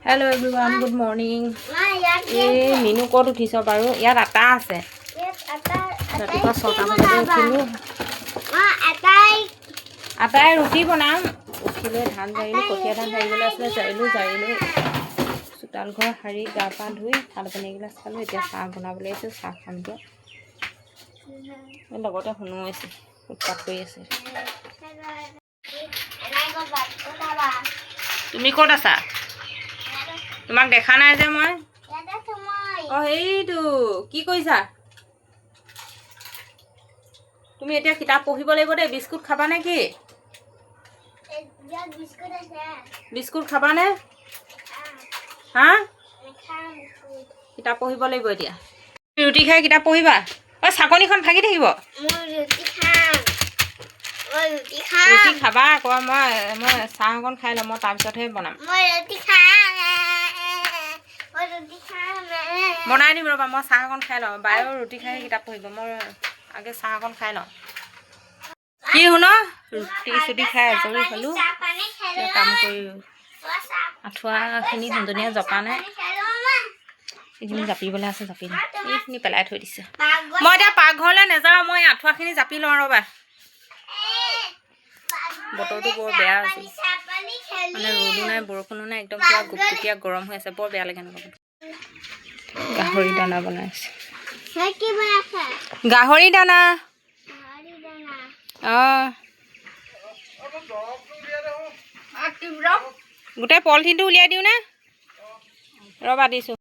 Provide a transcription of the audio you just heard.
Hello everyone, good morning. Minu ক'ত উঠিছ বাৰু ইয়াত আটা আছে ৰাতিপুৱা 6টা বজাতে উঠিলো আটাই ৰুটি বনাম উঠিলে ধান জাৰিলো কঠিয়া ধান জাৰিবলৈ আছিলে জাৰিলো চোতাল ঘৰ সাৰি গা পা ধুই ভাত পানী এগিলাচ খালো এতিয়া চাহ বনাবলৈ আহিছো চাহ খাম দিয়া লগতে শুনো আছে উৎপাত কৰি আছে তুমি ক'ত আছা তোমাক দেখা নাই যে মই এইটো কি কৰিছা তুমি এতিয়া কিতাপ পঢ়িব লাগিব দে বিস্কুট খাবা নে কি বিস্কুট খাবা নে হা কিতাপ পঢ়িব লাগিব এতিয়া ৰুটি খাই কিতাপ পঢ়িবা চাকনিখন ভাগি থাকিব ৰুটি খাবা আকৌ মই চাহ অকণ খাই ল'ম মই তাৰপিছতহে বনাম বনাই দিম ৰ'বা মই চাহ অকণ খাই লওঁ বায়ো ৰুটি খাই কিতাপ পঢ়িব মই আগে চাহ অকণ খাই লওঁ কি শুন ৰুটি চুটি খাই আজৰি হ'লোঁ কাম কৰি আঁঠুৱাখিনি সুন্দনীয়া জপা নাই এইখিনি জাপিবলৈ আছে জাপি লওঁ এইখিনি পেলাই থৈ দিছে মই এতিয়া পাকঘৰলৈ নাযাওঁ মই আঁঠুৱাখিনি জাপি লওঁ ৰ'বা বতৰটো বৰ বেয়া আছিল মানে ৰ'দো নাই বৰষুণো নাই একদম পুৰা গুপগুপীয়া গৰম হৈ আছে বৰ বেয়া লাগে এনেকুৱা গাহৰি দানা বনাইছে গাহৰি দানা গোটেই পলিথিনটো উলিয়াই দিওঁ নে ৰ'বা দিছোঁ